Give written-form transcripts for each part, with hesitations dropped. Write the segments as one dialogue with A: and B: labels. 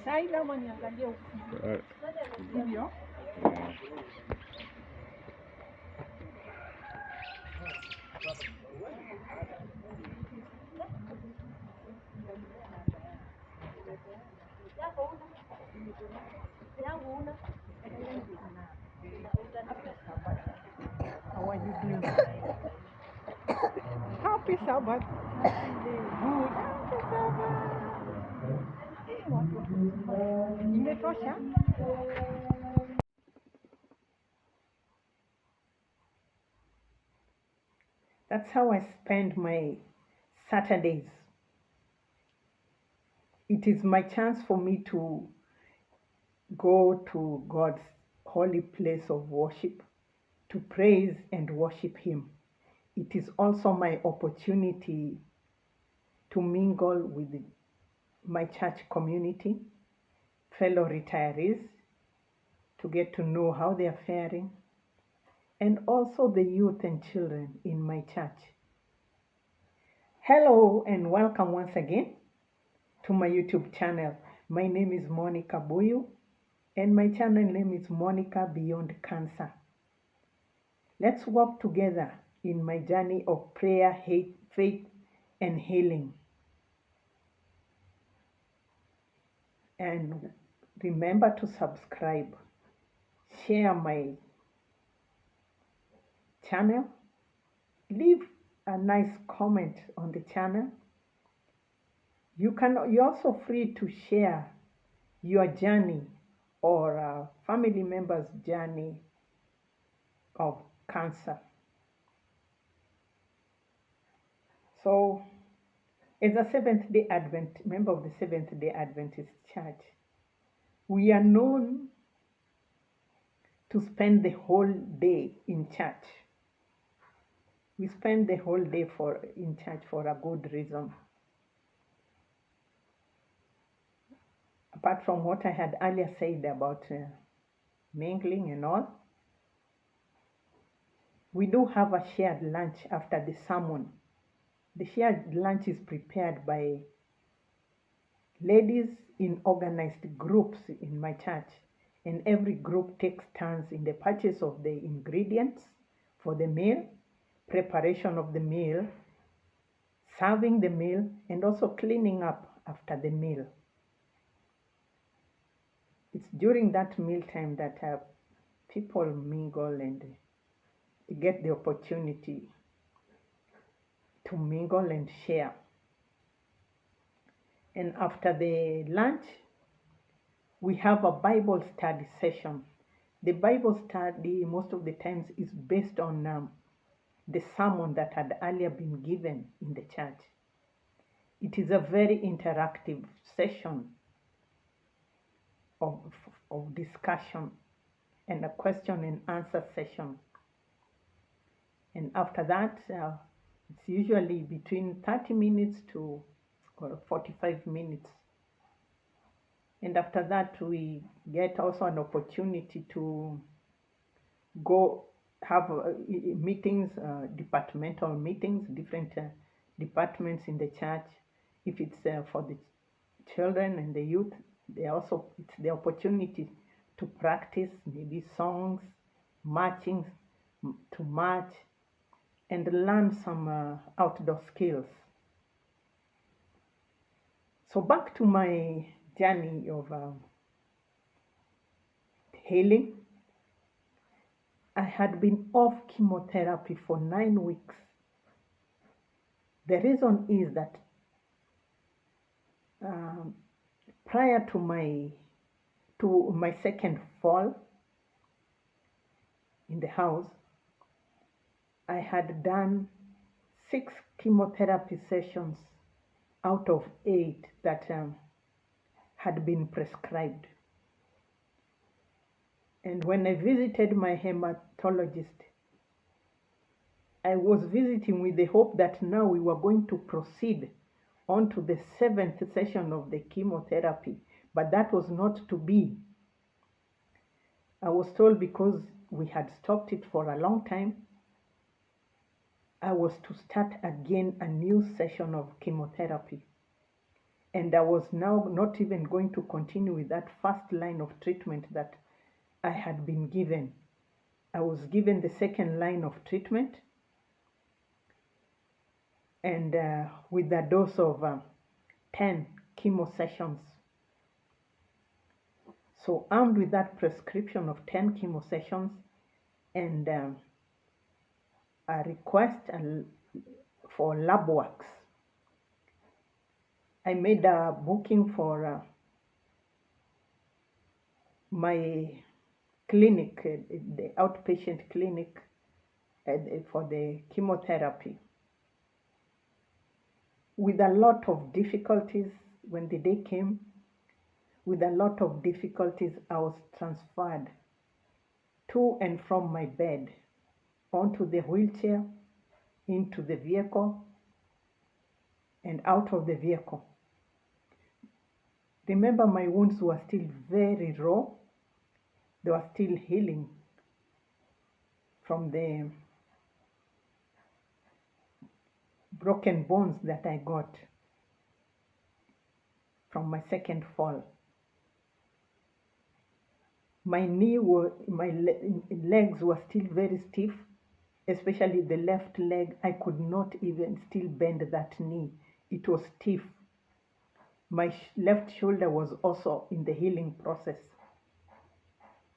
A: Sai naman niangalia huku. Hivyo. How are you doing? Happy Sabbath. Good. Happy Sabbath. Imetosha? That's how I spend my Saturdays. It is my chance for me to go to God's holy place of worship, to praise and worship Him. It is also my opportunity to mingle with my church community, fellow retirees, to get to know how they are faring, and also the youth and children in my church. Hello and welcome once again to my YouTube channel. My name is Monica Buyu and my channel name is Monica Beyond Cancer. Let's walk together in my journey of prayer, faith, and healing. And remember to subscribe, share my channel, leave a nice comment on the channel. You're also free to share your journey or a family member's journey of cancer. So, as a Seventh-day member of the Seventh-day Adventist Church, we are known to spend the whole day in church. We spend the whole day in church for a good reason. Apart from what I had earlier said about mingling and all, we do have a shared lunch after the sermon. The shared lunch is prepared by ladies in organized groups in my church, and every group takes turns in the purchase of the ingredients for the meal, preparation of the meal, serving the meal, and also cleaning up after the meal. It's during that meal time that people mingle and get the opportunity to mingle and share. And after the lunch, we have a Bible study session. The Bible study most of the times is based on the sermon that had earlier been given in the church. It is a very interactive session of discussion and a question and answer session. And after that, it's usually between 30 minutes to 45 minutes. And after that, we get also an opportunity to go have meetings, departmental meetings, different departments in the church. If it's for the children and the youth, it's the opportunity to practice maybe songs, marching, to march, and learn some outdoor skills. So back to my journey of healing. I had been off chemotherapy for 9 weeks. The reason is that prior to my second fall in the house, I had done 6 chemotherapy sessions out of 8 that had been prescribed. And when I visited my hematologist, I was visiting with the hope that now we were going to proceed on to the 7th session of the chemotherapy, but that was not to be. I was told because we had stopped it for a long time, I was to start again a new session of chemotherapy. And I was now not even going to continue with that first line of treatment that I had been given. I was given the second line of treatment, and with a dose of 10 chemo sessions. So armed with that prescription of 10 chemo sessions and a request for lab works, I made a booking for my clinic, the outpatient clinic for the chemotherapy. With a lot of difficulties, when the day came, with a lot of difficulties, I was transferred to and from my bed onto the wheelchair, into the vehicle, and out of the vehicle. Remember, my wounds were still very raw. They were still healing from the broken bones that I got from my second fall. My legs were still very stiff, especially the left leg. I could not even still bend that knee. It was stiff. My left shoulder was also in the healing process.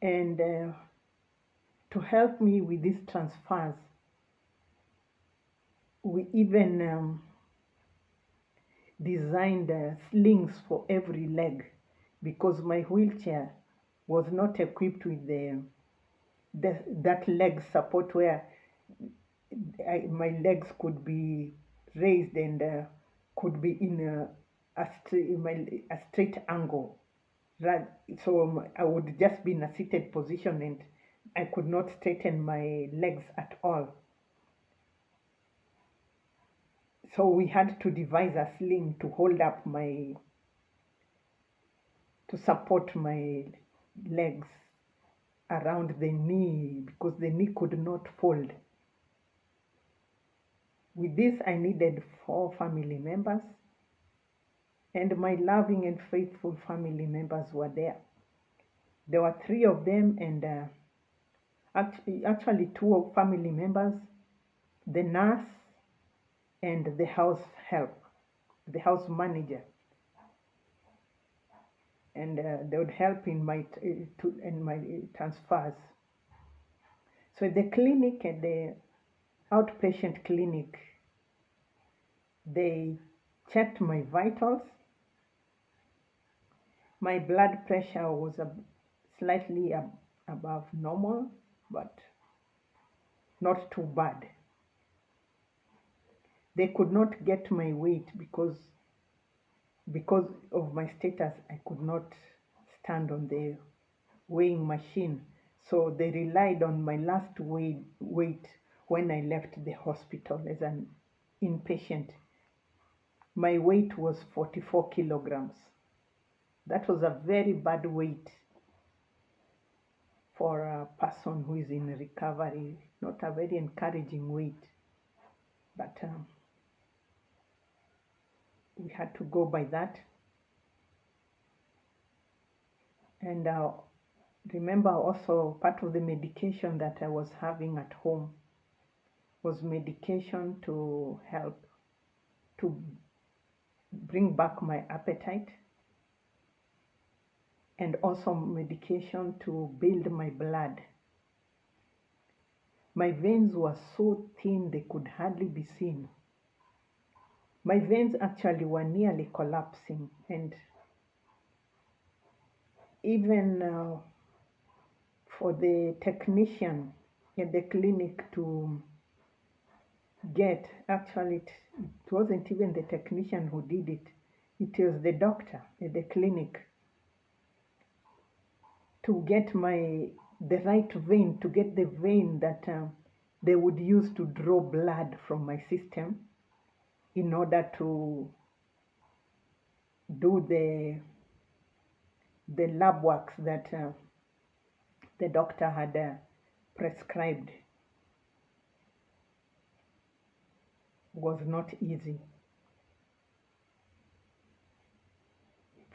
A: And to help me with these transfers, we even designed slings for every leg, because my wheelchair was not equipped with that leg support where my legs could be raised and could be in a straight angle. So I would just be in a seated position and I could not straighten my legs at all. So we had to devise a sling to hold up to support my legs around the knee, because the knee could not fold. With this, I needed 4 family members, and my loving and faithful family members were there. There were 3 of them, and actually 2 family members, the nurse and the house help, the house manager. And they would help in my transfers. So the clinic, at the outpatient clinic, they checked my vitals. My blood pressure was slightly above normal, but not too bad. They could not get my weight because of my status. I could not stand on the weighing machine. So they relied on my last weight when I left the hospital as an inpatient. My weight was 44 kilograms. That was a very bad weight for a person who is in recovery, not a very encouraging weight. But we had to go by that. And remember also, part of the medication that I was having at home was medication to help to bring back my appetite, and also medication to build my blood. My veins were so thin they could hardly be seen. My veins actually were nearly collapsing, and even for the technician at the clinic to get, actually it wasn't even the technician who did it, it was the doctor at the clinic, to get the right vein, to get the vein that they would use to draw blood from my system in order to do the lab works that the doctor had prescribed. Was not easy.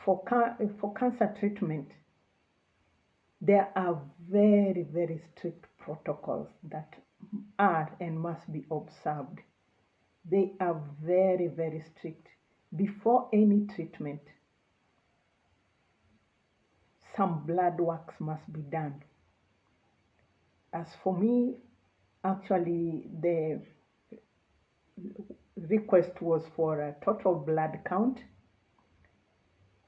A: for cancer treatment, there are very, very strict protocols that are and must be observed. They are very, very strict. Before any treatment, some blood works must be done. As for me, actually, the request was for a total blood count,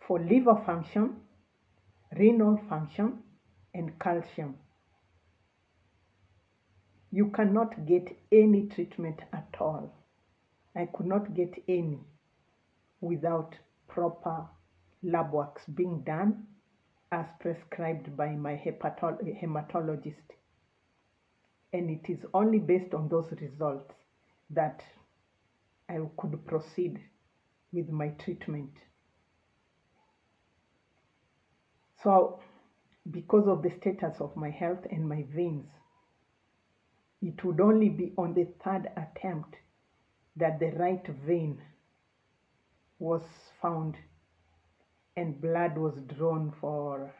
A: for liver function, renal function, and calcium. You cannot get any treatment at all. I could not get any without proper lab works being done as prescribed by my hematologist. And it is only based on those results that I could proceed with my treatment. So, because of the status of my health and my veins, it would only be on the third attempt that the right vein was found and blood was drawn for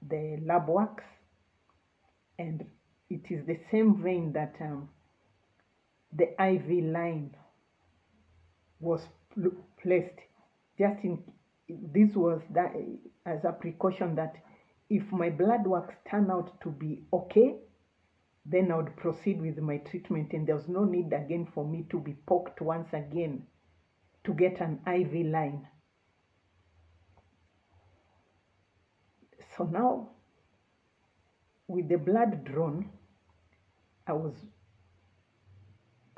A: the lab works, and it is the same vein that the IV line was placed. Just in this was that as a precaution that if my blood works turn out to be okay, then I would proceed with my treatment, and there was no need again for me to be poked once again to get an IV line. So now, with the blood drawn, I was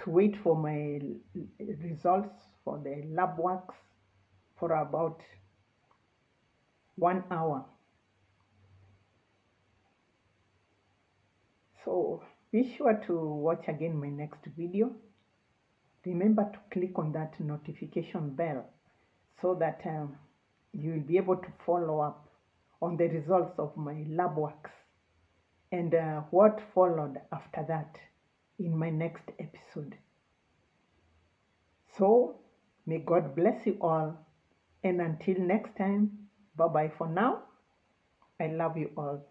A: to wait for my results for the lab works for about 1 hour. So be sure to watch again my next video. Remember to click on that notification bell so that you will be able to follow up on the results of my lab works and what followed after that in my next episode. So may God bless you all, and until next time, bye bye for now. I love you all.